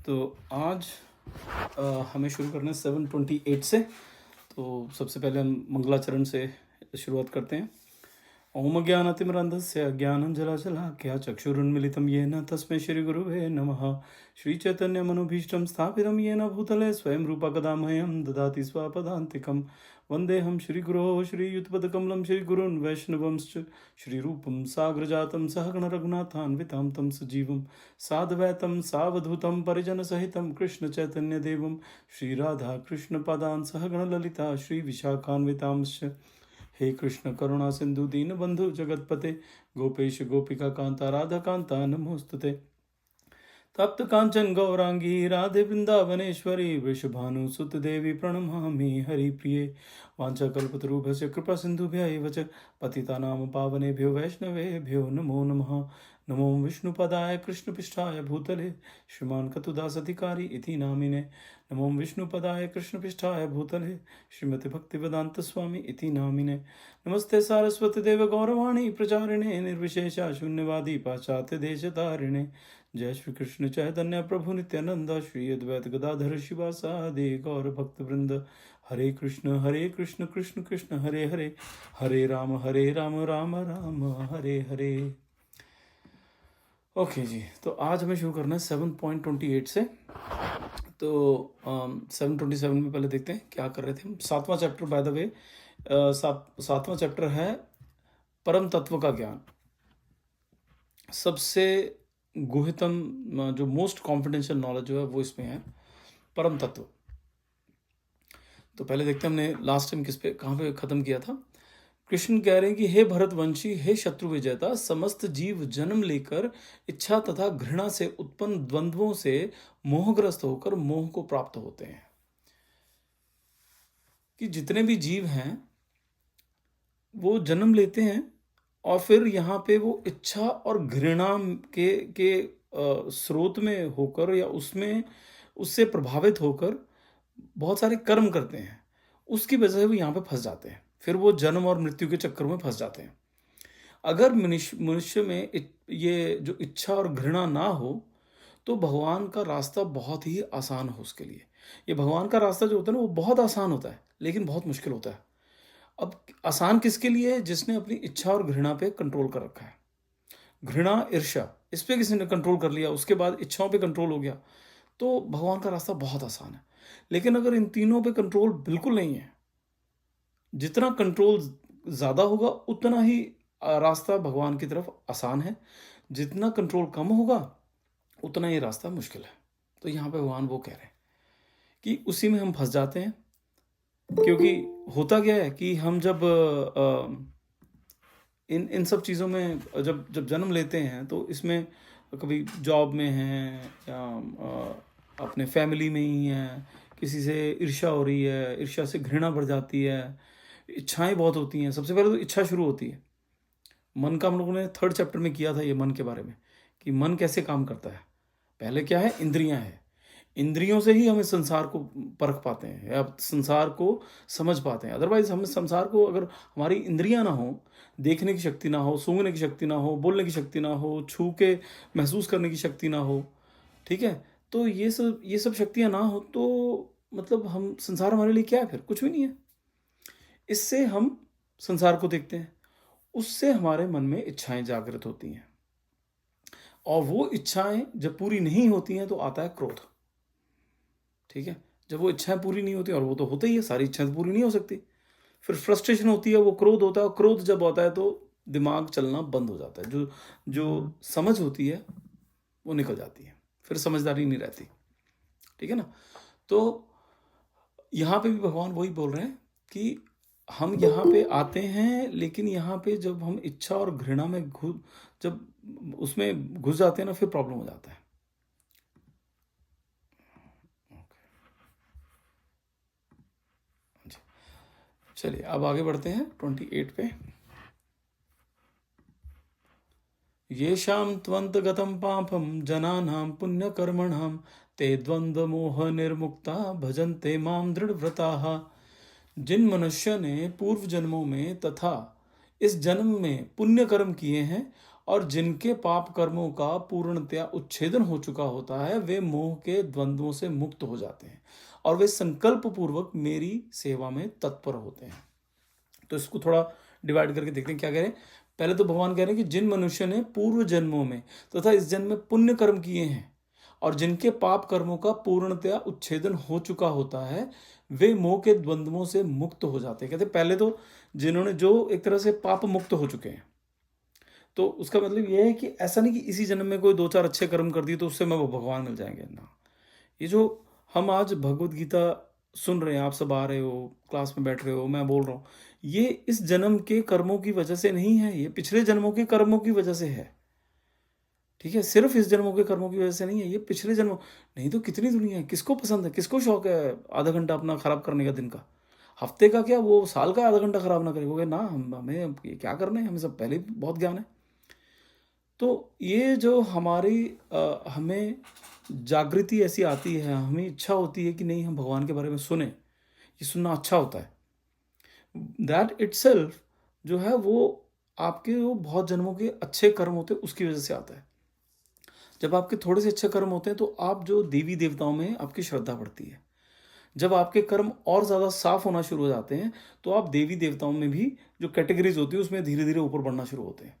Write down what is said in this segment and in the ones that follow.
तो आज हमें शुरू करना है 728 से। तो सबसे पहले हम मंगलाचरण से शुरुआत करते हैं। ओम ज्ञानतिमिरन्धस्य ज्ञानञ्जनशलाकया चक्षुरुन्मीलितं येन तस्मै श्रीगुरुवे नमः। श्रीचैतन्यमनुभीष्टं स्थापितं येन भूतले स्वयं रूपा कदा मह्यं ददाति स्वपदान्तिकं। वन्देऽहं श्रीगुरोः श्रीयुतपदकमलं श्रीगुरून् वैष्णवंश्च श्रीरूपं साग्रजातं सहगणरघुनाथान्वितं तं सजीवं साद्वैतं सावधूतं परिजनसहितं कृष्णचैतन्यदेवं श्रीराधाकृष्णपादान् सहगणललिता श्रीविशाखान्वितांश्च। हे कृष्ण करुणा सिंधु दीनबंधु जगतपते गोपेश गोपिका कांता राधा कांता नमोस्तुते। तप्त कांचन गौरांगी राधे वृंदावनेश्वरी वृषभानुसुत देवी प्रणमामि हरिप्रिये। वाञ्छाकल्पतरुभ्यश्च कृपा सिन्धुभ्य एव च पतितानां पावनेभ्यो वैष्णवेभ्यो नमो नमः। नमो विष्णुपदाय कृष्णपृष्ठाय भूतले श्रीमान् कतुदासधिकारी इति नामिने। नमो विष्णुपदाय कृष्णपृष्ठाय भूतले श्रीमति भक्तिवेदांत स्वामी इति नामिने। नमस्ते सारस्वती देव गौरवाणी प्रचारिणे निर्विशेषा शून्यवादी पाश्चात्य देशतारिणे। जय श्री कृष्ण चैतन्य प्रभु नित्यानंद श्री अद्वैत गदाधर शिवासादि गौर भक्त वृंद। हरे कृष्ण कृष्ण कृष्ण हरे हरे, हरे राम राम राम हरे हरे। ओके जी, तो आज हमें शुरू करना है 7.28 से। तो 727 में पहले देखते हैं क्या कर रहे थे हम। सातवां चैप्टर, बाय द वे सातवां चैप्टर है परम तत्व का ज्ञान। सबसे गुह्यतम जो मोस्ट कॉन्फिडेंशियल नॉलेज जो है वो इसमें है, परम तत्व। तो पहले देखते हैं हमने लास्ट टाइम कहाँ पे खत्म किया था। कृष्ण कह रहे हैं कि हे भरतवंशी, हे शत्रु विजेता, समस्त जीव जन्म लेकर इच्छा तथा घृणा से उत्पन्न द्वंद्वों से मोहग्रस्त होकर मोह को प्राप्त होते हैं। कि जितने भी जीव हैं वो जन्म लेते हैं और फिर यहाँ पे वो इच्छा और घृणा के स्रोत में होकर या उससे प्रभावित होकर बहुत सारे कर्म करते हैं। उसकी वजह से वो यहाँ पे फंस जाते हैं, फिर वो जन्म और मृत्यु के चक्कर में फंस जाते हैं। अगर मनुष्य में ये जो इच्छा और घृणा ना हो तो भगवान का रास्ता बहुत ही आसान हो उसके लिए। ये भगवान का रास्ता जो होता है ना, वो बहुत आसान होता है लेकिन बहुत मुश्किल होता है। अब आसान किसके लिए है? जिसने अपनी इच्छा और घृणा पे कंट्रोल कर रखा है। घृणा, ईर्ष्या, इस पे किसी ने कंट्रोल कर लिया, उसके बाद इच्छाओं पे कंट्रोल हो गया, तो भगवान का रास्ता बहुत आसान है। लेकिन अगर इन तीनों पे कंट्रोल बिल्कुल नहीं है, जितना कंट्रोल ज़्यादा होगा उतना ही रास्ता भगवान की तरफ आसान है, जितना कंट्रोल कम होगा उतना ही रास्ता मुश्किल है। तो यहाँ पे भगवान वो कह रहे हैं कि उसी में हम फंस जाते हैं। क्योंकि होता क्या है कि हम जब इन सब चीज़ों में जब जन्म लेते हैं तो इसमें कभी जॉब में हैं या अपने फैमिली में ही हैं, किसी से ईर्ष्या हो रही है, ईर्ष्या से घृणा बढ़ जाती है, इच्छाएं बहुत होती हैं। सबसे पहले तो इच्छा शुरू होती है मन का। हम लोगों ने 3rd चैप्टर में किया था ये मन के बारे में कि मन कैसे काम करता है। पहले क्या है? इंद्रियां हैं। इंद्रियों से ही हम इस संसार को परख पाते हैं या संसार को समझ पाते हैं। अदरवाइज हम संसार को, अगर हमारी इंद्रियां ना हो, देखने की शक्ति ना हो, सूंघने की शक्ति ना हो, बोलने की शक्ति ना हो, छू के महसूस करने की शक्ति ना हो, ठीक है, तो ये सब शक्तियां ना हो तो मतलब हम संसार हमारे लिए क्या है? फिर कुछ भी नहीं है। इससे हम संसार को देखते हैं, उससे हमारे मन में इच्छाएं जागृत होती हैं और वो इच्छाएं जब पूरी नहीं होती हैं तो आता है क्रोध। ठीक है, जब वो इच्छाएं पूरी नहीं होती, और वो तो होता ही है, सारी इच्छाएं पूरी नहीं हो सकती, फिर फ्रस्ट्रेशन होती है, वो क्रोध होता है। और क्रोध जब होता है तो दिमाग चलना बंद हो जाता है, जो समझ होती है वो निकल जाती है, फिर समझदारी नहीं रहती। ठीक है ना? तो यहाँ पे भी भगवान वही बोल रहे हैं कि हम यहाँ पे आते हैं, लेकिन यहाँ पे जब हम इच्छा और घृणा में जब उसमें घुस जाते हैं ना, फिर प्रॉब्लम हो जाता है। चलिए अब आगे बढ़ते हैं 28 पे। येषां त्वन्तगतं पापं जनानां पुण्यकर्मणां ते द्वन्द्वमोह निर्मुक्ता भजन्ते मां दृढ़व्रताः। जिन मनुष्य ने पूर्व जन्मों में तथा इस जन्म में पुण्य कर्म किए हैं और जिनके पाप कर्मों का पूर्णतया उच्छेदन हो चुका होता है वे मोह के द्वंद्वों से मुक्त हो जाते हैं और वे संकल्प पूर्वक मेरी सेवा में तत्पर होते हैं। तो इसको थोड़ा डिवाइड करके देखते हैं क्या कह रहे हैं। पहले तो भगवान कह रहे हैं कि जिन मनुष्य ने पूर्व जन्मों में तथा इस जन्म में पुण्य कर्म किए हैं और जिनके पाप कर्मों का पूर्णतया उच्छेदन हो चुका होता है वे मोह के द्वंद्वों से मुक्त हो जाते हैं। कहते पहले तो जिन्होंने जो एक तरह से पाप मुक्त हो चुके हैं, तो उसका मतलब ये है कि ऐसा नहीं कि इसी जन्म में कोई 2-4 अच्छे कर्म कर दिए तो उससे मैं वो भगवान मिल जाएंगे ना। ये जो हम आज भगवत गीता सुन रहे हैं, आप सब आ रहे हो, क्लास में बैठ रहे हो, मैं बोल रहा हूँ, ये इस जन्म के कर्मों की वजह से नहीं है, ये पिछले जन्मों के कर्मों की वजह से है। ठीक है, सिर्फ इस जन्मों के कर्मों की वजह से नहीं है, ये पिछले जन्मों। नहीं तो कितनी दुनिया है, किसको पसंद है, किसको शौक है आधा घंटा अपना खराब करने का, दिन का, हफ्ते का, क्या वो साल का आधा घंटा खराब ना करे, वो कहे ना हमें ये क्या करना है, हमें सब पहले भी बहुत ज्ञान है। तो ये जो हमारी हमें जागृति ऐसी आती है, हमें इच्छा होती है कि नहीं हम भगवान के बारे में सुने, ये सुनना अच्छा होता है, दैट इटसेल्फ जो है वो आपके वो बहुत जन्मों के अच्छे कर्म होते हैं उसकी वजह से आता है। जब आपके थोड़े से अच्छे कर्म होते हैं तो आप जो देवी देवताओं में आपकी श्रद्धा बढ़ती है। जब आपके कर्म और ज़्यादा साफ होना शुरू हो जाते हैं तो आप देवी देवताओं में भी जो कैटेगरीज होती है उसमें धीरे धीरे ऊपर बढ़ना शुरू होते हैं।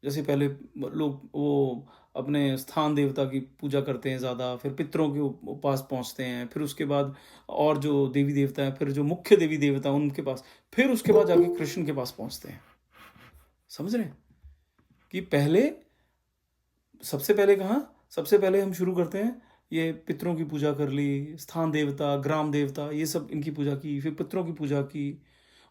जैसे पहले लोग वो अपने स्थान देवता की पूजा करते हैं ज़्यादा, फिर पितरों के पास पहुंचते हैं, फिर उसके बाद और जो देवी देवता हैं, फिर जो मुख्य देवी देवता हैं उनके पास, फिर उसके बाद जाके कृष्ण के पास पहुंचते हैं। समझ रहे हैं कि पहले सबसे पहले कहाँ, सबसे पहले हम शुरू करते हैं ये पितरों की पूजा कर ली, स्थान देवता, ग्राम देवता, ये सब इनकी पूजा की, फिर पितरों की पूजा की,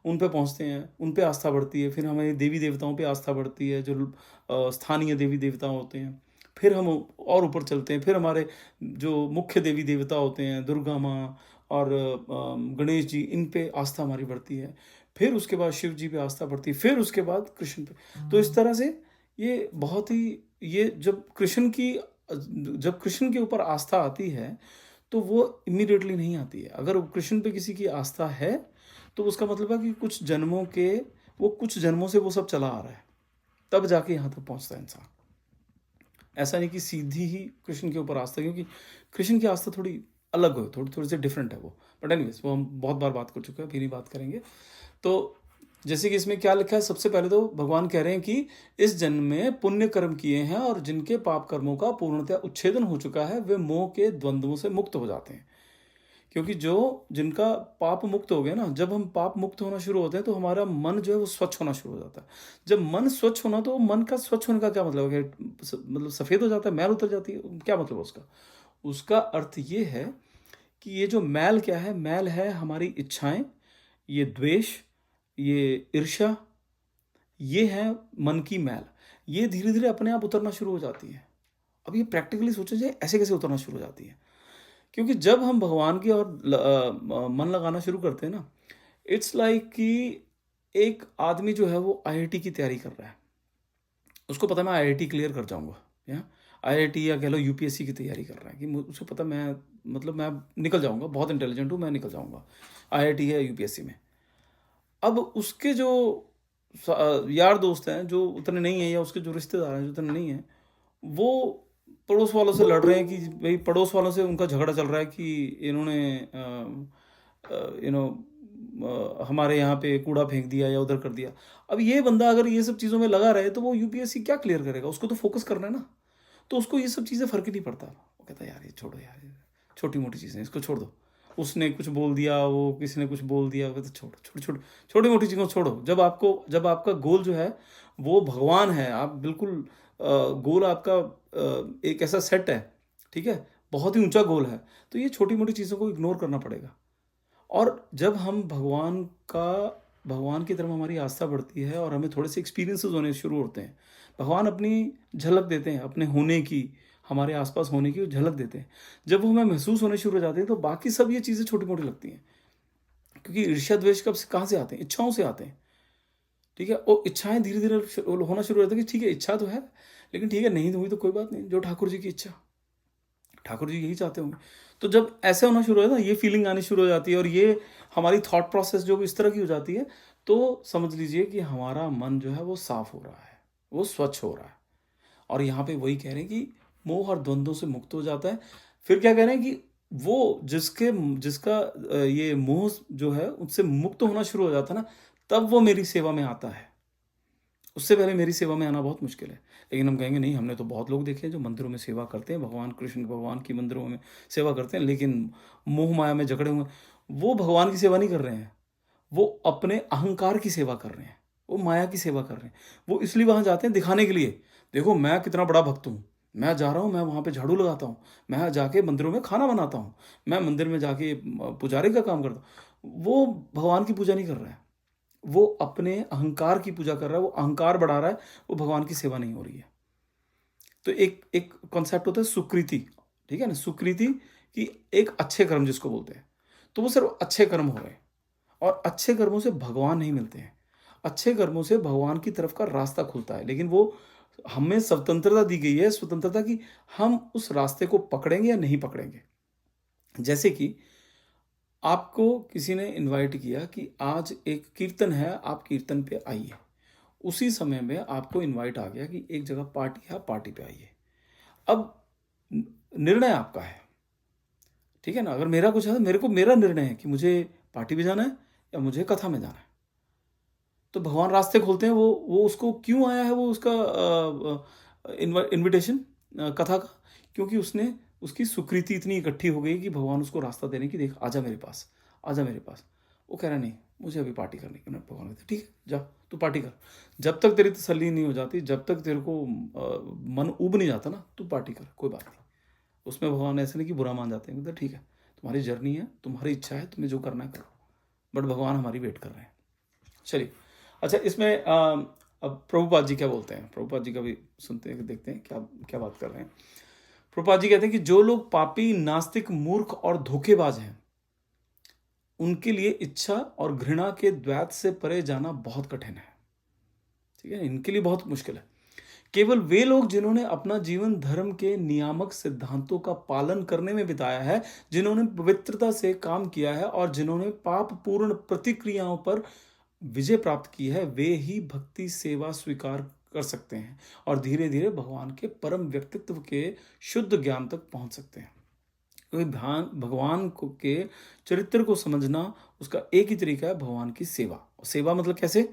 उन पे पहुँचते हैं, उन पे आस्था बढ़ती है, फिर हमें देवी देवताओं पे आस्था बढ़ती है जो स्थानीय देवी देवता होते हैं, फिर हम और ऊपर चलते हैं, फिर हमारे जो मुख्य देवी देवता होते हैं दुर्गा माँ और गणेश जी, इन पे आस्था हमारी बढ़ती है, फिर उसके बाद शिव जी पे आस्था बढ़ती है, फिर उसके बाद कृष्ण पे। तो इस तरह से ये बहुत ही, ये जब कृष्ण के ऊपर आस्था आती है तो वो इमीडिएटली नहीं आती है। अगर कृष्ण पे किसी की आस्था है तो उसका मतलब है कि कुछ जन्मों से वो सब चला आ रहा है, तब जाके यहाँ तक पहुँचता है इंसान। ऐसा नहीं कि सीधी ही कृष्ण के ऊपर आस्था, क्योंकि कृष्ण की आस्था थोड़ी अलग हो, थोड़ी सी डिफरेंट है वो। बट एनीवेज वो हम बहुत बार बात कर चुके हैं, फिर ही बात करेंगे। तो जैसे कि इसमें क्या लिखा है, सबसे पहले तो भगवान कह रहे हैं कि इस जन्म में पुण्य कर्म किए हैं और जिनके पाप कर्मों का पूर्णतया उच्छेदन हो चुका है वे मोह के द्वंद्वों से मुक्त हो जाते हैं। क्योंकि जिनका पाप मुक्त हो गया ना, जब हम पाप मुक्त होना शुरू होते हैं तो हमारा मन जो है वो स्वच्छ होना शुरू हो जाता है। जब मन स्वच्छ होना, तो मन का स्वच्छ होने का क्या मतलब है, मतलब सफ़ेद हो जाता है, मैल उतर जाती है, क्या मतलब उसका? उसका अर्थ ये है कि ये जो मैल क्या है, मैल है हमारी इच्छाएं, ये द्वेष, ये ईर्ष्या, ये है मन की मैल। ये धीरे धीरे अपने आप उतरना शुरू हो जाती है। अब ये प्रैक्टिकली सोचा जाए, ऐसे कैसे उतरना शुरू हो जाती है? क्योंकि जब हम भगवान की और मन लगाना शुरू करते हैं ना, इट्स लाइक कि एक आदमी जो है वो आईआईटी की तैयारी कर रहा है, उसको पता मैं आईआईटी क्लियर कर जाऊंगा, या आईआईटी या कह लो यूपीएससी की तैयारी कर रहा है कि उसे पता मैं निकल जाऊंगा, बहुत इंटेलिजेंट हूँ, मैं निकल जाऊंगा आईआईटी या यूपीएससी में। अब उसके जो यार दोस्त हैं जो उतने नहीं हैं, या उसके जो रिश्तेदार हैं जो उतने नहीं हैं, वो पड़ोस वालों से लड़ रहे हैं कि भाई, पड़ोस वालों से उनका झगड़ा चल रहा है कि इन्होंने हमारे यहाँ पे कूड़ा फेंक दिया या उधर कर दिया। अब ये बंदा अगर ये सब चीज़ों में लगा रहे तो वो यूपीएससी क्या क्लियर करेगा? उसको तो फोकस करना है ना। तो उसको ये सब चीज़ें फ़र्क ही नहीं पड़ता। वो कहता है यार ये छोड़ो यार, ये छोटी मोटी चीज़ें, इसको छोड़ दो। उसने कुछ बोल दिया, वो किसी ने कुछ बोल दिया, तो छोड़ो, छोटी मोटी चीज़ों को छोड़ो। जब आपका गोल जो है वो भगवान है, आप बिल्कुल गोल आपका एक ऐसा सेट है, ठीक है, बहुत ही ऊंचा गोल है, तो ये छोटी मोटी चीज़ों को इग्नोर करना पड़ेगा। और जब हम भगवान की तरफ हमारी आस्था बढ़ती है और हमें थोड़े से एक्सपीरियंसेस होने शुरू होते हैं, भगवान अपनी झलक देते हैं, अपने होने की, हमारे आसपास होने की झलक देते हैं। जब वो हमें महसूस होने शुरू हो जाते हैं तो बाकी सब ये चीज़ें छोटी मोटी लगती हैं। क्योंकि ईर्ष्या द्वेष कहाँ से आते हैं? इच्छाओं से आते हैं। ठीक है, और इच्छाएं धीरे धीरे होना शुरू हो जाता है कि ठीक है इच्छा तो है, लेकिन ठीक है नहीं हुई तो कोई बात नहीं, जो ठाकुर जी की इच्छा, ठाकुर जी यही चाहते होंगे। तो जब ऐसे होना शुरू हो जाता है, ये फीलिंग आनी शुरू हो जाती है और ये हमारी थॉट प्रोसेस जो इस तरह की हो जाती है, तो समझ लीजिए कि हमारा मन जो है वो साफ हो रहा है, वो स्वच्छ हो रहा है। और यहाँ पे वही कह रहे हैं कि मोह और द्वंद्वों से मुक्त हो जाता है। फिर क्या कह रहे हैं कि वो जिसका ये मोह जो है उससे मुक्त होना शुरू हो जाता है ना, तब वो मेरी सेवा में आता है। उससे पहले मेरी सेवा में आना बहुत मुश्किल है। लेकिन हम कहेंगे नहीं, हमने तो बहुत लोग देखे हैं जो मंदिरों में सेवा करते हैं, भगवान कृष्ण भगवान की मंदिरों में सेवा करते हैं, लेकिन मोह माया में जकड़े हुए हैं। वो भगवान की सेवा नहीं कर रहे हैं, वो अपने अहंकार की सेवा कर रहे हैं, वो माया की सेवा कर रहे हैं। वो इसलिए वहाँ जाते हैं दिखाने के लिए, देखो मैं कितना बड़ा भक्त हूँ, मैं जा रहा हूँ, मैं वहाँ पे झाड़ू लगाता हूँ, मैं जाके मंदिरों में खाना बनाता हूँ, मैं मंदिर में जाके पुजारी का काम करता हूँ। वो भगवान की पूजा नहीं कर रहा है, वो अपने अहंकार की पूजा कर रहा है, वो अहंकार बढ़ा रहा है, वो भगवान की सेवा नहीं हो रही है। तो एक एक कॉन्सेप्ट होता है सुकृति, ठीक है ना, सुकृति की एक अच्छे कर्म जिसको बोलते हैं। तो वो सिर्फ अच्छे कर्म हो गए, और अच्छे कर्मों से भगवान नहीं मिलते हैं। अच्छे कर्मों से भगवान की तरफ का रास्ता खुलता है, लेकिन वो हमें स्वतंत्रता दी गई है, स्वतंत्रता की हम उस रास्ते को पकड़ेंगे या नहीं पकड़ेंगे। जैसे कि आपको किसी ने इनवाइट किया कि आज एक कीर्तन है, आप कीर्तन पे आइए। उसी समय में आपको इनवाइट आ गया कि एक जगह पार्टी है, पार्टी पे आइए। अब निर्णय आपका है, ठीक है ना। अगर मेरा कुछ है, मेरा निर्णय है कि मुझे पार्टी पे जाना है या मुझे कथा में जाना है, तो भगवान रास्ते खोलते हैं। वो उसको क्यों आया है, वो उसका इनविटेशन कथा का, क्योंकि उसने उसकी सुकृति इतनी इकट्ठी हो गई कि भगवान उसको रास्ता देने की, देख आजा मेरे पास, आजा मेरे पास। वो कह रहा नहीं, मुझे अभी पार्टी करनी है। भगवान कहते ठीक है, जा तू पार्टी कर। जब तक तेरी तसल्ली नहीं हो जाती, जब तक तेरे को मन उब नहीं जाता ना, तू पार्टी कर, कोई बात नहीं। उसमें भगवान ऐसे नहीं कि बुरा मान जाते हैं, कहते ठीक है, तुम्हारी जर्नी है, तुम्हारी इच्छा है, तुम्हें जो करना है करो, बट भगवान हमारी वेट कर रहे हैं। चलिए, अच्छा इसमें अब प्रभुपाद जी क्या बोलते हैं, प्रभुपाद जी का भी सुनते हैं, देखते हैं क्या क्या बात कर रहे हैं। प्रभुपाद जी कहते हैं कि जो लोग पापी, नास्तिक, मूर्ख और धोखेबाज हैं, उनके लिए इच्छा और घृणा के द्वैत से परे जाना बहुत कठिन है, ठीक है, इनके लिए बहुत मुश्किल है। केवल वे लोग जिन्होंने अपना जीवन धर्म के नियामक सिद्धांतों का पालन करने में बिताया है, जिन्होंने पवित्रता से काम किया है और जिन्होंने पाप पूर्ण प्रतिक्रियाओं पर विजय प्राप्त की है, वे ही भक्ति सेवा स्वीकार कर सकते हैं और धीरे धीरे भगवान के परम व्यक्तित्व के शुद्ध ज्ञान तक पहुंच सकते हैं। क्योंकि भगवान को के चरित्र को समझना, उसका एक ही तरीका है, भगवान की सेवा। सेवा मतलब कैसे,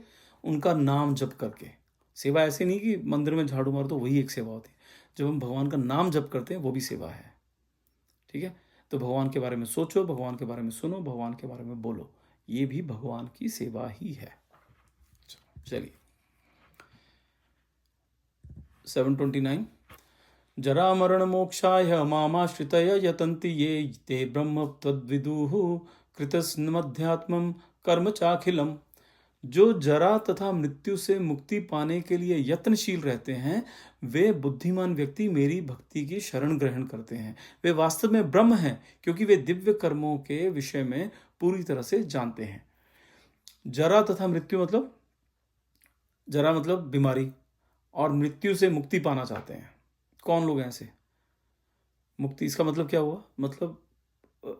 उनका नाम जप करके। सेवा ऐसे नहीं कि मंदिर में झाड़ू मार दो, वही एक सेवा होती है। जब हम भगवान का नाम जप करते हैं, वो भी सेवा है, ठीक है। तो भगवान के बारे में सोचो, भगवान के बारे में सुनो, भगवान के बारे में बोलो, ये भी भगवान की सेवा ही है। चलिए 729, जरा मरण मोक्षाय मामाश्रितय यतन्ति ये ते ब्रह्म तद्विदुः कृतस्मध्यात्मं कर्म चाखिलम। जो जरा तथा मृत्यु से मुक्ति पाने के लिए यत्नशील रहते हैं, वे बुद्धिमान व्यक्ति मेरी भक्ति की शरण ग्रहण करते हैं। वे वास्तव में ब्रह्म हैं, क्योंकि वे दिव्य कर्मों के विषय में पूरी तरह से जानते हैं। जरा तथा मृत्यु मतलब, जरा मतलब बीमारी, और मृत्यु से मुक्ति पाना चाहते हैं। कौन लोग हैं ऐसे? मुक्ति, इसका मतलब क्या हुआ, मतलब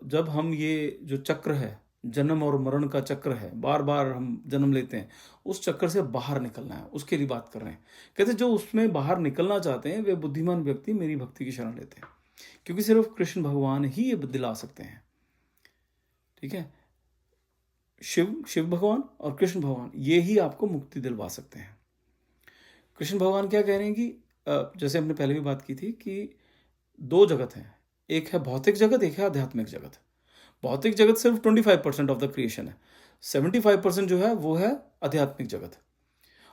जब हम ये जो चक्र है, जन्म और मरण का चक्र है, बार बार हम जन्म लेते हैं, उस चक्कर से बाहर निकलना है, उसके लिए बात कर रहे हैं। कहते जो उसमें बाहर निकलना चाहते हैं, वे बुद्धिमान व्यक्ति मेरी भक्ति की शरण लेते हैं, क्योंकि सिर्फ कृष्ण भगवान ही ये दिला सकते हैं, ठीक है। शिव भगवान और कृष्ण भगवान, ये ही आपको मुक्ति दिलवा सकते हैं। कृष्ण भगवान क्या कह रहे हैं कि जैसे हमने पहले भी बात की थी कि दो जगत हैं, एक है भौतिक जगत, एक है आध्यात्मिक जगत। भौतिक जगत सिर्फ 25% ऑफ द क्रिएशन है, 75% जो है वो है आध्यात्मिक जगत।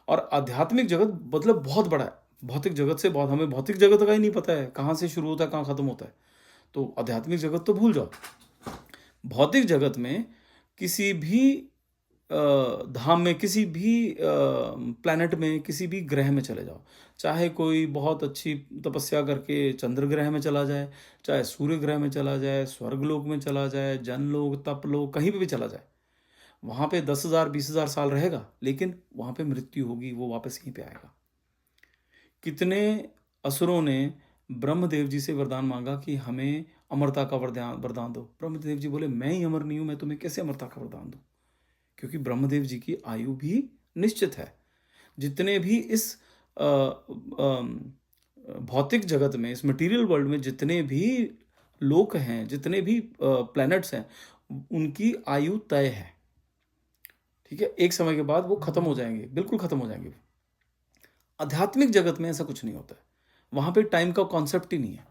और आध्यात्मिक जगत मतलब बहुत बड़ा है, भौतिक जगत से बहुत, हमें भौतिक जगत का ही नहीं पता है कहाँ से शुरू होता है कहाँ खत्म होता है। तो आध्यात्मिक जगत तो भूल जाओ। भौतिक जगत में किसी भी धाम में, किसी भी प्लैनेट में, किसी भी ग्रह में चले जाओ, चाहे कोई बहुत अच्छी तपस्या करके चंद्र ग्रह में चला जाए, चाहे सूर्य ग्रह में चला जाए, स्वर्गलोक में चला जाए, जनलोक, तपलोक, कहीं पे भी चला जाए, वहाँ पे 10,000 20,000 साल रहेगा, लेकिन वहाँ पे मृत्यु होगी, वो वापस यहीं पे आएगा। कितने असुरों ने ब्रह्मदेव जी से वरदान मांगा कि हमें अमरता का वरदान दो। ब्रह्मदेव जी बोले मैं ही अमर नहीं हूँ, मैं तुम्हें कैसे अमरता का वरदान दूँ, क्योंकि ब्रह्मदेव जी की आयु भी निश्चित है। जितने भी इस भौतिक जगत में, इस मटेरियल वर्ल्ड में जितने भी लोक हैं, जितने भी प्लैनेट्स हैं, उनकी आयु तय है। ठीक है, एक समय के बाद वो खत्म हो जाएंगे, बिल्कुल खत्म हो जाएंगे। आध्यात्मिक जगत में ऐसा कुछ नहीं होता है। वहाँ पे टाइम का कॉन्सेप्ट ही नहीं है।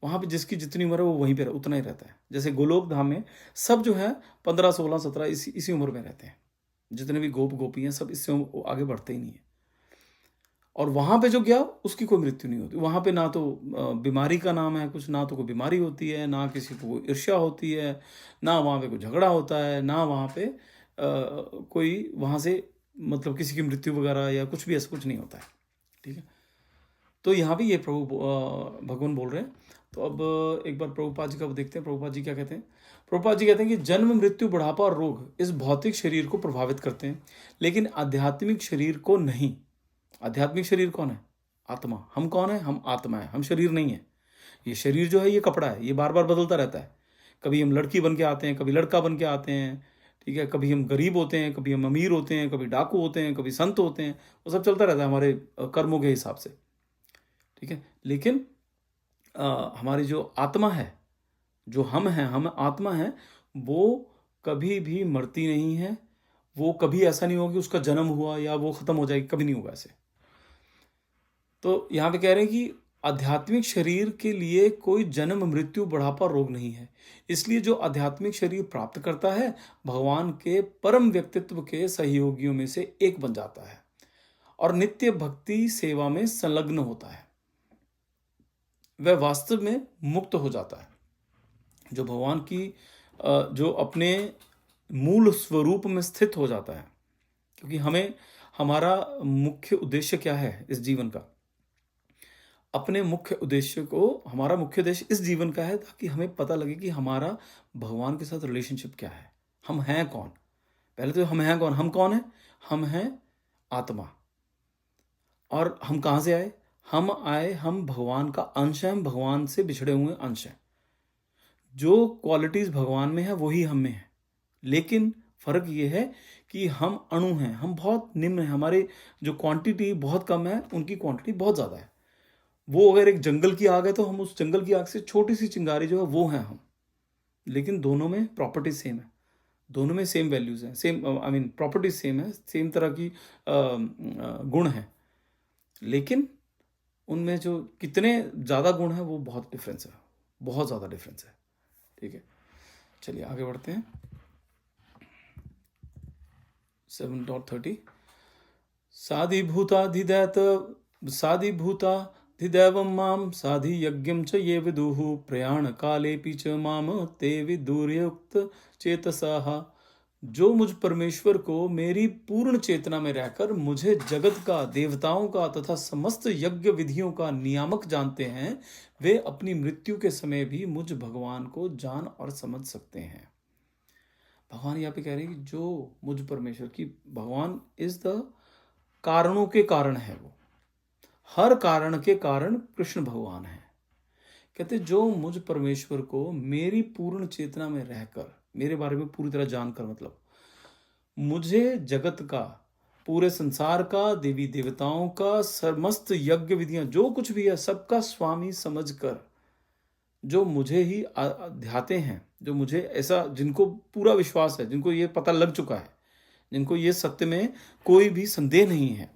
वहाँ पे जिसकी जितनी उम्र है वो वहीं पे उतना ही रहता है। जैसे गोलोक धाम में सब जो है 15, 16, 17 इसी उम्र में रहते हैं। जितने भी गोप गोपी हैं सब इससे आगे बढ़ते ही नहीं है। और वहाँ पे जो गया उसकी कोई मृत्यु नहीं होती। वहाँ पे ना तो बीमारी का नाम है कुछ, ना तो कोई बीमारी होती है, ना किसी को ईर्ष्या होती है, ना वहाँ पे कोई झगड़ा होता है, ना वहाँ पे कोई वहाँ से मतलब किसी की मृत्यु वगैरह या कुछ भी ऐसा कुछ नहीं होता है। ठीक है, तो यहाँ भी ये प्रभु भगवान बोल रहे हैं। तो अब एक बार प्रभुपाद जी का देखते हैं। प्रभुपाद जी क्या कहते हैं? प्रभुपाद जी कहते हैं कि जन्म, मृत्यु, बुढ़ापा और रोग इस भौतिक शरीर को प्रभावित करते हैं, लेकिन आध्यात्मिक शरीर को नहीं। आध्यात्मिक शरीर कौन है? आत्मा। हम कौन है? हम आत्मा है, हम शरीर नहीं है। ये शरीर जो है ये कपड़ा है, ये बार बार बदलता रहता है। कभी हम लड़की बन के आते हैं, कभी लड़का बन के आते हैं। ठीक है, कभी हम गरीब होते हैं, कभी हम अमीर होते हैं, कभी डाकू होते हैं, कभी संत होते हैं। वो सब चलता रहता है हमारे कर्मों के हिसाब से। ठीक है, लेकिन हमारी जो आत्मा है, जो हम हैं, हम आत्मा है, वो कभी भी मरती नहीं है। वो कभी ऐसा नहीं होगा कि उसका जन्म हुआ या वो खत्म हो जाएगी, कभी नहीं होगा ऐसे। तो यहाँ पे कह रहे हैं कि आध्यात्मिक शरीर के लिए कोई जन्म, मृत्यु, बुढ़ापा, रोग नहीं है। इसलिए जो आध्यात्मिक शरीर प्राप्त करता है भगवान के परम व्यक्तित्व के सहयोगियों में से एक बन जाता है और नित्य भक्ति सेवा में संलग्न होता है। वह वास्तव में मुक्त हो जाता है। जो भगवान की जो अपने मूल स्वरूप में स्थित हो जाता है। क्योंकि हमें हमारा मुख्य उद्देश्य क्या है इस जीवन का? अपने मुख्य उद्देश्य को, हमारा मुख्य उद्देश्य इस जीवन का है ताकि हमें पता लगे कि हमारा भगवान के साथ रिलेशनशिप क्या है, हम हैं कौन। पहले तो हम हैं कौन? हम कौन है? हम हैं आत्मा। और हम कहाँ से आए? हम भगवान का अंश हैं, हम भगवान से बिछड़े हुए अंश हैं। जो क्वालिटीज भगवान में है वही हम में है, लेकिन फर्क ये है कि हम अणु हैं, हम बहुत निम्न हैं। हमारे जो क्वांटिटी बहुत कम है, उनकी क्वांटिटी बहुत ज़्यादा है। वो अगर एक जंगल की आग है तो हम उस जंगल की आग से छोटी सी चिंगारी जो है वो है हम। लेकिन दोनों में प्रॉपर्टी सेम है, दोनों में सेम वैल्यूज हैं, सेम प्रॉपर्टीज सेम है, सेम तरह की गुण है। लेकिन उनमें जो कितने ज़्यादा गुण हैं वो बहुत डिफरेंस है, बहुत ज़्यादा डिफरेंस है। ठीक है, चलिए आगे बढ़ते हैं। 7.30 साधिभूताधिदैवं मां साधि यज्ञं च ये विदुः प्रयाण कालेपि च माम ते विदुर्युक्त चेतसः। जो मुझ परमेश्वर को मेरी पूर्ण चेतना में रहकर मुझे जगत का, देवताओं का तथा समस्त यज्ञ विधियों का नियामक जानते हैं, वे अपनी मृत्यु के समय भी मुझ भगवान को जान और समझ सकते हैं। भगवान यहाँ पे कह रहे हैं कि जो मुझ परमेश्वर की, भगवान इज द कारणों के कारण है, वो हर कारण के कारण कृष्ण भगवान है। कहते जो मुझ परमेश्वर को मेरी पूर्ण चेतना में रहकर, मेरे बारे में पूरी तरह जानकर, मतलब मुझे जगत का, पूरे संसार का, देवी देवताओं का, समस्त यज्ञ विधियां जो कुछ भी है सबका स्वामी समझकर जो मुझे ही ध्याते हैं, जो मुझे ऐसा, जिनको पूरा विश्वास है, जिनको ये पता लग चुका है, जिनको ये सत्य में कोई भी संदेह नहीं है,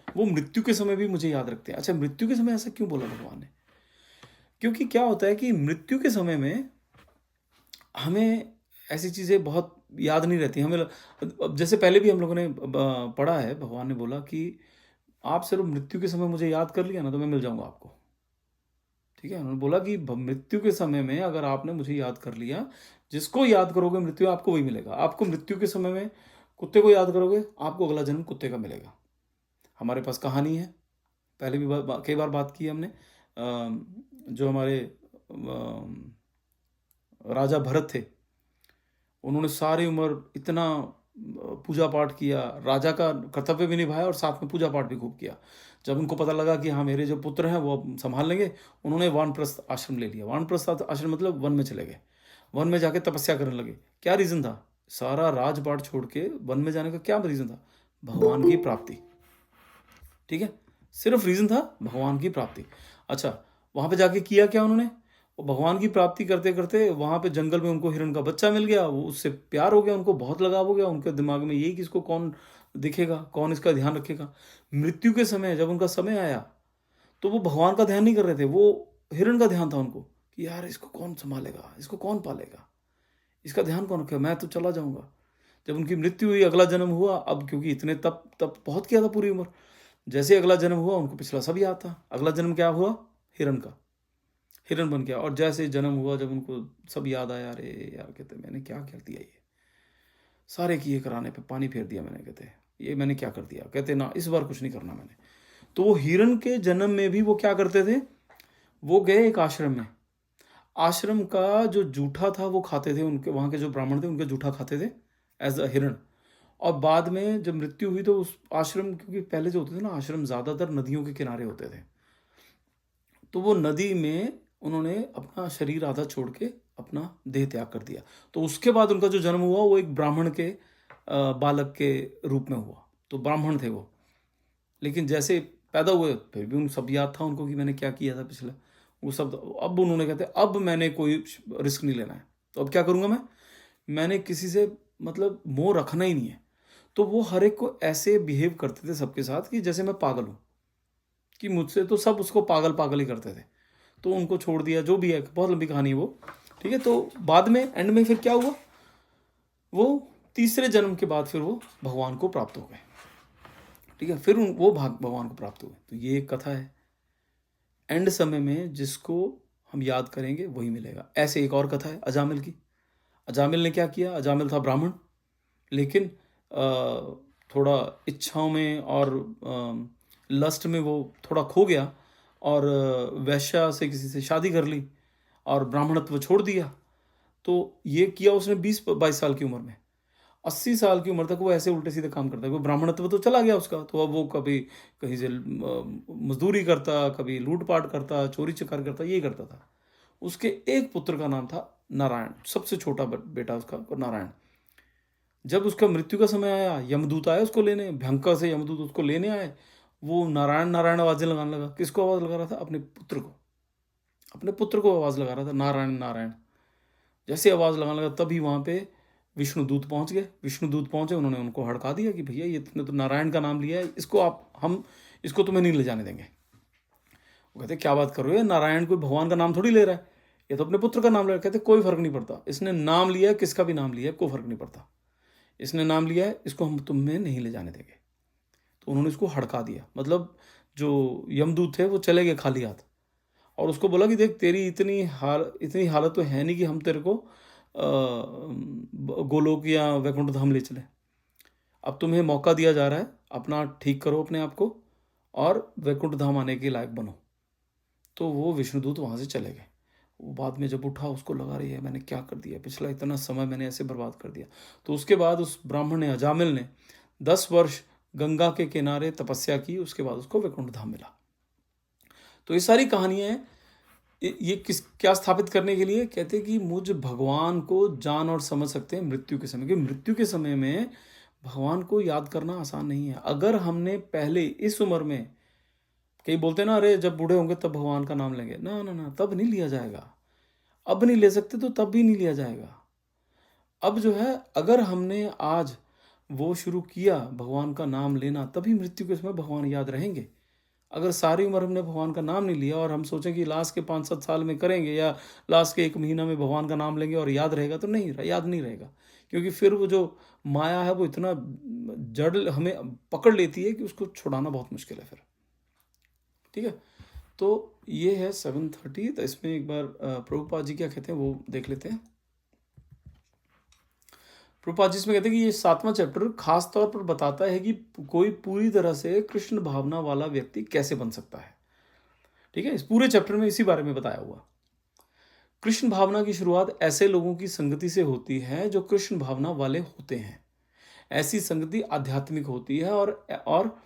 वो मृत्यु के समय भी मुझे याद रखते हैं। अच्छा, मृत्यु के समय ऐसा क्यों बोला भगवान ने? क्योंकि क्या होता है कि मृत्यु के समय में हमें ऐसी चीज़ें बहुत याद नहीं रहती हमें। अब जैसे पहले भी हम लोगों ने पढ़ा है, भगवान ने बोला कि आप सिर्फ मृत्यु के समय मुझे याद कर लिया ना तो मैं मिल जाऊंगा आपको। ठीक है, उन्होंने बोला कि मृत्यु के समय में अगर आपने मुझे याद कर लिया, जिसको याद करोगे मृत्यु आपको वही मिलेगा। आपको मृत्यु के समय में कुत्ते को याद करोगे, आपको अगला जन्म कुत्ते का मिलेगा। हमारे पास कहानी है, पहले भी कई बार बात की हमने। जो हमारे राजा भरत थे, उन्होंने सारी उम्र इतना पूजा पाठ किया, राजा का कर्तव्य भी निभाया और साथ में पूजा पाठ भी खूब किया। जब उनको पता लगा कि हाँ मेरे जो पुत्र हैं वो अब संभाल लेंगे, उन्होंने वानप्रस्थ आश्रम ले लिया। वानप्रस्थ आश्रम मतलब वन में चले गए, वन में जाके तपस्या करने लगे। क्या रीज़न था? सारा राजपाट छोड़ के वन में जाने का क्या रीज़न था? भगवान की प्राप्ति। ठीक है, सिर्फ रीज़न था भगवान की प्राप्ति। अच्छा, वहाँ पे जाके किया क्या उन्होंने? वो भगवान की प्राप्ति करते करते वहाँ पे जंगल में उनको हिरण का बच्चा मिल गया, वो उससे प्यार हो गया, उनको बहुत लगाव हो गया, उनके दिमाग में यही कि इसको कौन देखेगा, कौन इसका ध्यान रखेगा। मृत्यु के समय जब उनका समय आया तो वो भगवान का ध्यान नहीं कर रहे थे, वो हिरण का ध्यान था उनको कि यार इसको कौन संभालेगा, इसको कौन पालेगा, इसका ध्यान कौन रखेगा, मैं तो चला जाऊंगा। जब उनकी मृत्यु हुई, अगला जन्म हुआ, अब क्योंकि इतने तप तप बहुत किया था पूरी उम्र, जैसे अगला जन्म हुआ उनको पिछला सब याद था। अगला जन्म क्या हुआ? हिरण का, हिरण बन गया। और जैसे जन्म हुआ, जब उनको सब याद आया, अरे यार कहते मैंने क्या कर दिया, ये सारे किए कराने पे पानी फेर दिया मैंने, कहते ये मैंने क्या कर दिया, कहते ना इस बार कुछ नहीं करना मैंने। तो वो हिरण के जन्म में भी वो क्या करते थे, वो गए एक आश्रम में, आश्रम का जो जूठा था वो खाते थे, उनके वहाँ के जो ब्राह्मण थे उनके जूठा खाते थे एज अ हिरण। और बाद में जब मृत्यु हुई तो उस आश्रम, क्योंकि पहले जो होते थे ना आश्रम ज़्यादातर नदियों के किनारे होते थे, तो वो नदी में उन्होंने अपना शरीर आधा छोड़ के अपना देह त्याग कर दिया। तो उसके बाद उनका जो जन्म हुआ वो एक ब्राह्मण के बालक के रूप में हुआ। तो ब्राह्मण थे वो, लेकिन जैसे पैदा हुए फिर भी उन सब याद था उनको कि मैंने क्या किया था पिछले, वो सब। अब उन्होंने कहते अब मैंने कोई रिस्क नहीं लेना है, तो अब क्या करूँगा मैंने किसी से मतलब मोह रखना ही नहीं है। तो वो हर एक को ऐसे बिहेव करते थे सबके साथ कि जैसे मैं पागल हूँ, कि मुझसे तो सब उसको पागल पागल ही करते थे। तो उनको छोड़ दिया, जो भी है, बहुत लंबी कहानी है वो, ठीक है। तो बाद में एंड में फिर क्या हुआ, वो तीसरे जन्म के बाद फिर वो भगवान को प्राप्त हो गए, ठीक है। फिर वो भगवान को प्राप्त हुए। तो ये एक कथा है, एंड समय में जिसको हम याद करेंगे वही मिलेगा। ऐसे एक और कथा है अजामिल की। अजामिल ने क्या किया, अजामिल था ब्राह्मण, लेकिन थोड़ा इच्छाओं में और लस्ट में वो थोड़ा खो गया, और वैश्या से किसी से शादी कर ली और ब्राह्मणत्व छोड़ दिया। तो ये किया उसने 20-22 साल की उम्र में। 80 साल की उम्र तक वो ऐसे उल्टे सीधे काम करता है। वो ब्राह्मणत्व तो चला गया उसका, तो अब वो कभी कहीं से मजदूरी करता, कभी लूटपाट करता, चोरी चकारी करता, यही करता था। उसके एक पुत्र का नाम था नारायण, सबसे छोटा बेटा उसका नारायण। जब उसका मृत्यु का समय आया, यमदूत आया उसको लेने, भयंकर से यमदूत उसको लेने आए, वो नारायण नारायण आवाजें लगाने लगा। किसको आवाज लगा रहा था? अपने पुत्र को, अपने पुत्र को आवाज लगा रहा था, नारायण नारायण। जैसे आवाज लगाने लगा तभी वहां पे विष्णुदूत पहुंच गए। विष्णुदूत पहुंचे, उन्होंने उनको हड़का दिया कि भैया ये तुमने तो नारायण का नाम लिया है, इसको हम इसको तुम्हें नहीं ले जाने देंगे। वो कहते क्या बात कर रहे हो, नारायण कोई भगवान का नाम थोड़ी ले रहा है, ये तो अपने पुत्र का नाम ले रहा है। कहते कोई फर्क नहीं पड़ता, इसने नाम लिया है, किसका भी नाम लिया है, कोई फर्क नहीं पड़ता, इसने नाम लिया है, इसको हम तुम्हें नहीं ले जाने देंगे। तो उन्होंने इसको हड़का दिया, मतलब जो यमदूत थे वो चले गए खाली हाथ, और उसको बोला कि देख तेरी इतनी हालत तो है नहीं कि हम तेरे को गोलोक या वैकुंठ धाम ले चले। अब तुम्हें मौका दिया जा रहा है, अपना ठीक करो अपने आप को और वैकुंठ धाम आने के लायक बनो। तो वो विष्णुदूत वहाँ से चले गए। वो बाद में जब उठा उसको लगा रही है मैंने क्या कर दिया, पिछला इतना समय मैंने ऐसे बर्बाद कर दिया। तो उसके बाद उस ब्राह्मण ने, अजामिल ने 10 वर्ष गंगा के किनारे तपस्या की, उसके बाद उसको वैकुंठ धाम मिला। तो ये सारी कहानियाँ हैं, ये किस क्या स्थापित करने के लिए, कहते कि मुझ भगवान को जान और समझ सकते हैं मृत्यु के समय, क्योंकि मृत्यु के समय में भगवान को याद करना आसान नहीं है। अगर हमने पहले इस उम्र में, कई बोलते हैं ना अरे जब बूढ़े होंगे तब भगवान का नाम लेंगे, ना ना ना, तब नहीं लिया जाएगा। अब नहीं ले सकते तो तब भी नहीं लिया जाएगा। अब जो है, अगर हमने आज वो शुरू किया भगवान का नाम लेना, तभी मृत्यु के समय भगवान याद रहेंगे। अगर सारी उम्र हमने भगवान का नाम नहीं लिया और हम सोचें कि लास्ट के 5-7 साल में करेंगे या लास्ट के 1 महीना में भगवान का नाम लेंगे और याद रहेगा, तो नहीं, याद नहीं रहेगा। क्योंकि फिर वो जो माया है वो इतना जड़ हमें पकड़ लेती है कि उसको छुड़ाना बहुत मुश्किल है फिर, ठीक है। तो ये है 7:30। तो इसमें एक बार प्रभुपाद जी क्या कहते हैं वो देख लेते हैं। प्रभुपाद जी इसमें कहते हैं कि ये 7वां चैप्टर खास तौर पर बताता है कि कोई पूरी तरह से कृष्ण भावना वाला व्यक्ति कैसे बन सकता है, ठीक है। इस पूरे चैप्टर में इसी बारे में बताया हुआ। कृष्ण भावना की शुरुआत ऐसे लोगों की संगति से होती है जो कृष्ण भावना वाले होते हैं। ऐसी संगति आध्यात्मिक होती है और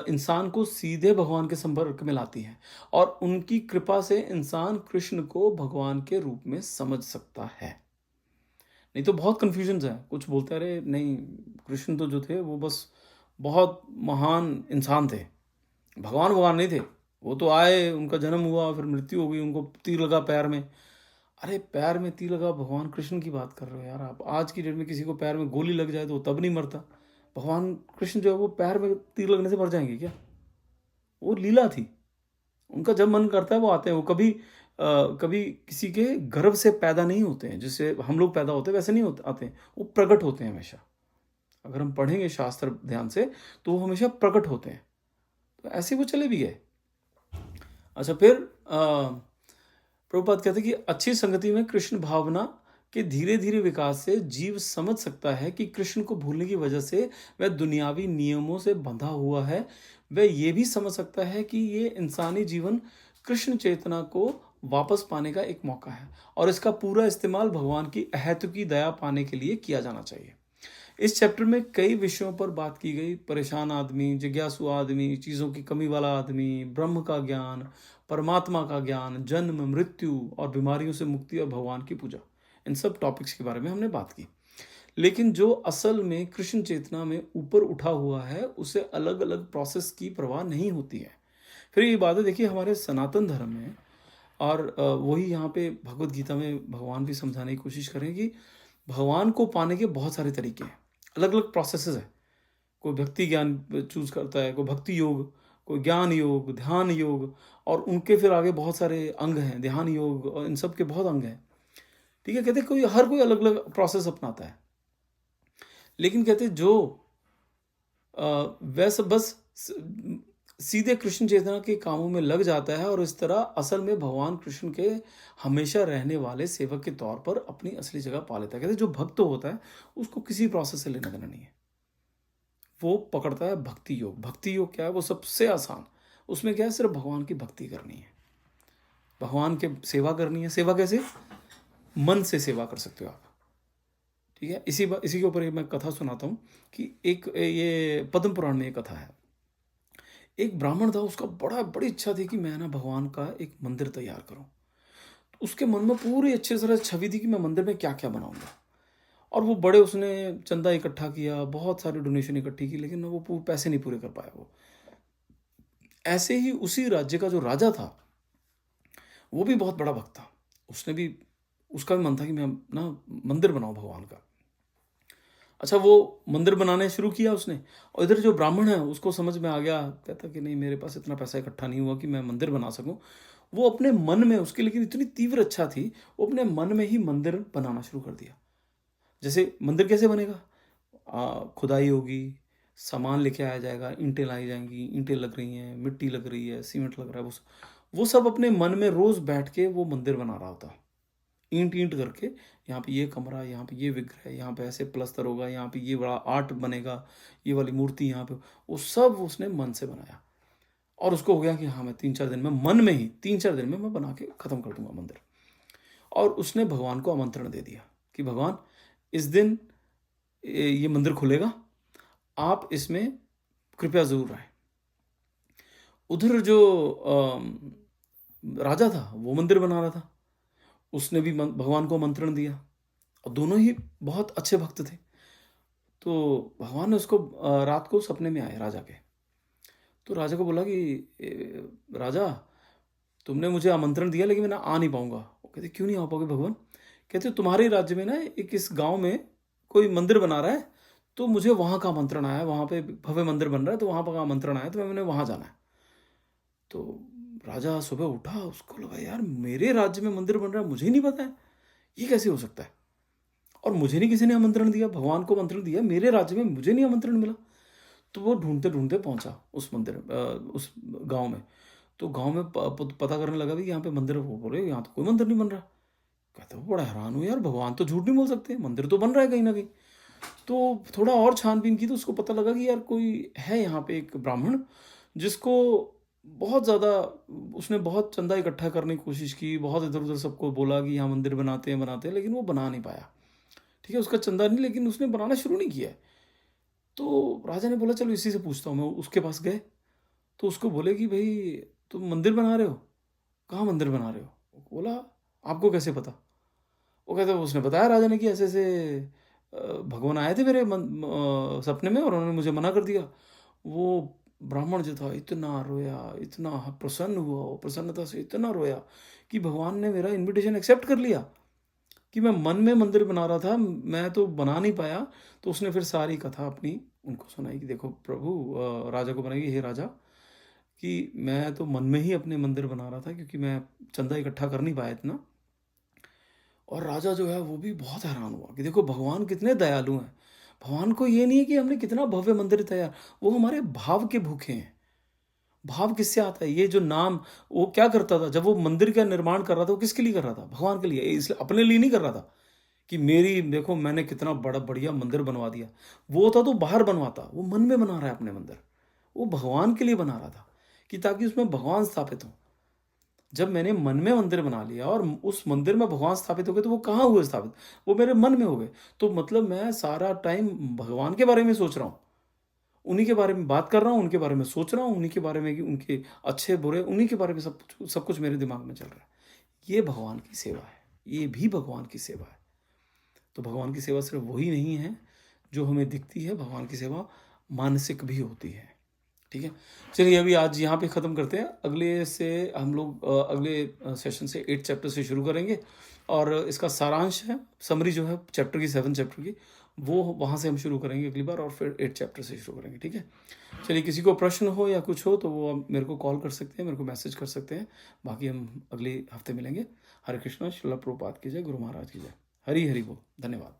इंसान को सीधे भगवान के संपर्क में लाती है, और उनकी कृपा से इंसान कृष्ण को भगवान के रूप में समझ सकता है। नहीं तो बहुत कन्फ्यूजन है, कुछ बोलते अरे नहीं, कृष्ण तो जो थे वो बस बहुत महान इंसान थे, भगवान भगवान नहीं थे, वो तो आए, उनका जन्म हुआ, फिर मृत्यु हो गई, उनको तीर लगा पैर में। अरे पैर में तीर लगा, भगवान कृष्ण की बात कर रहे हो यार आप। आज की डेट में किसी को पैर में गोली लग जाए तो वो तब नहीं मरता। भगवान कृष्ण जो है वो पैर में तीर लगने से मर जाएंगे क्या? वो लीला थी। उनका जब मन करता है वो आते हैं। वो कभी किसी के गर्भ से पैदा नहीं होते हैं, जिससे हम लोग पैदा होते हैं वैसे नहीं होते आते हैं। वो प्रकट होते हैं हमेशा। अगर हम पढ़ेंगे शास्त्र ध्यान से तो वो हमेशा प्रकट होते हैं। तो ऐसे वो चले भी गए। अच्छा, फिर प्रभुपाद कहते हैं कि अच्छी संगति में कृष्ण भावना के धीरे धीरे विकास से जीव समझ सकता है कि कृष्ण को भूलने की वजह से वह दुनियावी नियमों से बंधा हुआ है। वह ये भी समझ सकता है कि ये इंसानी जीवन कृष्ण चेतना को वापस पाने का एक मौका है और इसका पूरा इस्तेमाल भगवान की अहेतुकी दया पाने के लिए किया जाना चाहिए। इस चैप्टर में कई विषयों पर बात की गई। परेशान आदमी, जिज्ञासु आदमी, चीज़ों की कमी वाला आदमी, ब्रह्म का ज्ञान, परमात्मा का ज्ञान, जन्म, मृत्यु और बीमारियों से मुक्ति और भगवान की पूजा, इन सब टॉपिक्स के बारे में हमने बात की। लेकिन जो असल में कृष्ण चेतना में ऊपर उठा हुआ है उसे अलग अलग प्रोसेस की परवाह नहीं होती है। फिर ये बातें देखिए हमारे सनातन धर्म में, और वही यहाँ पे भगवत गीता में भगवान भी समझाने की कोशिश करें कि भगवान को पाने के बहुत सारे तरीके हैं, अलग अलग प्रोसेसेस है। कोई भक्ति ज्ञान चूज करता है, कोई भक्ति योग, कोई ज्ञान योग, ध्यान योग, और उनके फिर आगे बहुत सारे अंग हैं, ध्यान योग और इन सब के बहुत अंग हैं। ठीक है, कहते हर कोई अलग अलग प्रोसेस अपनाता है। लेकिन कहते जो वैसे बस सीधे कृष्ण चेतना के कामों में लग जाता है और इस तरह असल में भगवान कृष्ण के हमेशा रहने वाले सेवक के तौर पर अपनी असली जगह पा लेता है। कहते जो भक्त होता है उसको किसी प्रोसेस से लेना देना नहीं है। वो पकड़ता है भक्ति योग। भक्ति योग क्या है? वो सबसे आसान। उसमें क्या है? सिर्फ भगवान की भक्ति करनी है, भगवान के सेवा करनी है। सेवा कैसे? मन से सेवा कर सकते हो आप। ठीक है, इसी के ऊपर मैं कथा सुनाता हूँ कि एक ये पद्म पुराण में एक कथा है। एक ब्राह्मण था, उसका बड़ी इच्छा थी कि मैं ना भगवान का एक मंदिर तैयार करूं। तो उसके मन में पूरी अच्छी तरह छवि थी कि मैं मंदिर में क्या क्या बनाऊंगा। और वो बड़े उसने चंदा इकट्ठा किया, बहुत सारी डोनेशन इकट्ठी की, लेकिन वो पैसे नहीं पूरे कर पाया। वो ऐसे ही उसी राज्य का जो राजा था वो भी बहुत बड़ा भक्त था। उसका भी मन था कि मैं ना मंदिर बनाऊं भगवान का। अच्छा, वो मंदिर बनाने शुरू किया उसने, और इधर जो ब्राह्मण है उसको समझ में आ गया, कहता कि नहीं, मेरे पास इतना पैसा इकट्ठा नहीं हुआ कि मैं मंदिर बना सकूं। वो अपने मन में, उसके लेकिन इतनी तीव्र इच्छा थी, वो अपने मन में ही मंदिर बनाना शुरू कर दिया। जैसे मंदिर कैसे बनेगा? खुदाई होगी, सामान लेके आया जाएगा, ईंटें लाई जाएंगी, ईंटें लग रही हैं, मिट्टी लग रही है, सीमेंट लग रहा है, वो सब अपने मन में रोज बैठ के वो मंदिर बना रहा होता। ईंट ईंट करके, यहाँ पे ये कमरा, यहाँ पे ये विग्रह, यहाँ पे ऐसे प्लस्तर होगा, यहाँ पे ये बड़ा आर्ट बनेगा, ये वाली मूर्ति यहाँ पे, वो सब उसने मन से बनाया। और उसको हो गया कि हाँ, मैं 3-4 दिन में, मन में ही 3-4 दिन में मैं बना के ख़त्म कर दूंगा मंदिर। और उसने भगवान को आमंत्रण दे दिया कि भगवान, इस दिन ये मंदिर खुलेगा, आप इसमें कृपया ज़रूर आए। उधर जो राजा था वो मंदिर बना रहा था, उसने भी भगवान को आमंत्रण दिया, और दोनों ही बहुत अच्छे भक्त थे। तो भगवान ने उसको रात को सपने में आए राजा के। तो राजा को बोला कि राजा, तुमने मुझे आमंत्रण दिया लेकिन मैं ना आ नहीं पाऊंगा। वो कहते क्यों नहीं आ पाओगे भगवान? कहते तुम्हारे राज्य में ना एक इस गांव में कोई मंदिर बना रहा है, तो मुझे वहाँ का आमंत्रण आया है, वहाँ पे भव्य मंदिर बन रहा है, तो वहाँ पर आमंत्रण आया, तो मैंने वहाँ जाना है। तो राजा सुबह उठा, उसको लगा यार मेरे राज्य में मंदिर बन रहा है, मुझे ही नहीं पता है, ये कैसे हो सकता है? और मुझे नहीं किसी ने आमंत्रण दिया, भगवान को आमंत्रण दिया, मेरे राज्य में मुझे नहीं आमंत्रण मिला। तो वो ढूंढते ढूंढते पहुंचा उस मंदिर, उस गांव में। तो गांव में पता करने लगा भी यहाँ पे मंदिर, वो बोले यहाँ तो कोई मंदिर नहीं बन रहा। कहते वो बड़ा हैरान हुआ, यार भगवान तो झूठ नहीं बोल सकते, मंदिर तो बन रहा है कहीं ना कहीं। तो थोड़ा और छानबीन की तो उसको पता लगा कि यार कोई है यहाँ पे एक ब्राह्मण, जिसको बहुत ज़्यादा, उसने बहुत चंदा इकट्ठा करने की कोशिश की, बहुत इधर उधर सबको बोला कि यहाँ मंदिर बनाते हैं, लेकिन वो बना नहीं पाया। ठीक है, उसका चंदा नहीं, लेकिन उसने बनाना शुरू नहीं किया है। तो राजा ने बोला चलो इसी से पूछता हूँ मैं। उसके पास गए तो उसको बोले कि भाई तुम मंदिर बना रहे हो, कहाँ मंदिर बना रहे हो? बोला आपको कैसे पता? वो कहते उसने बताया राजा ने कि ऐसे ऐसे भगवान आए थे मेरे सपने में और उन्होंने मुझे मना कर दिया। वो ब्राह्मण जो था इतना रोया, इतना प्रसन्न हुआ, वो प्रसन्नता से इतना रोया कि भगवान ने मेरा इनविटेशन एक्सेप्ट कर लिया। कि मैं मन में मंदिर बना रहा था, मैं तो बना नहीं पाया। तो उसने फिर सारी कथा अपनी उनको सुनाई कि देखो प्रभु, राजा को बनाई, हे राजा, कि मैं तो मन में ही अपने मंदिर बना रहा था क्योंकि मैं चंदा इकट्ठा कर नहीं पाया इतना। और राजा जो है वो भी बहुत हैरान हुआ कि देखो भगवान कितने दयालु हैं। भगवान को ये नहीं है कि हमने कितना भव्य मंदिर तैयार, वो हमारे भाव के भूखे हैं। भाव किससे आता है? ये जो नाम, वो क्या करता था जब वो मंदिर का निर्माण कर रहा था, वो किसके लिए कर रहा था? भगवान के लिए, इसलिए अपने लिए नहीं कर रहा था कि मेरी देखो मैंने कितना बड़ा बढ़िया मंदिर बनवा दिया। वो था तो बाहर बनवाता, वो मन में बना रहा है अपने मंदिर। वो भगवान के लिए बना रहा था कि ताकि उसमें भगवान स्थापित हो। जब मैंने मन में मंदिर बना लिया और उस मंदिर में भगवान स्थापित हो गए, तो वो कहाँ हुए स्थापित? वो मेरे मन में हो गए। तो मतलब मैं सारा टाइम भगवान के बारे में सोच रहा हूँ, उन्हीं के बारे में बात कर रहा हूँ, उनके बारे में सोच रहा हूँ, उन्हीं के बारे में कि उनके अच्छे बुरे, उन्हीं के बारे में सब कुछ मेरे दिमाग में चल रहा है। ये भगवान की सेवा है, ये भी भगवान की सेवा है। तो भगवान की सेवा सिर्फ वही नहीं है जो हमें दिखती है, भगवान की सेवा मानसिक भी होती है। ठीक है, चलिए अभी आज यहाँ पे ख़त्म करते हैं। अगले से हम लोग अगले सेशन से 8 चैप्टर से शुरू करेंगे और इसका सारांश है, समरी जो है चैप्टर की, 7 चैप्टर की, वो वहाँ से हम शुरू करेंगे अगली बार और फिर 8 चैप्टर से शुरू करेंगे। ठीक है, चलिए किसी को प्रश्न हो या कुछ हो तो वो आप मेरे को कॉल कर सकते हैं, मेरे को मैसेज कर सकते हैं। बाकी हम अगले हफ्ते मिलेंगे। हरे कृष्णा, श्रील प्रभुपाद की जय, गुरु महाराज की जय। हरी हरी बोल, धन्यवाद।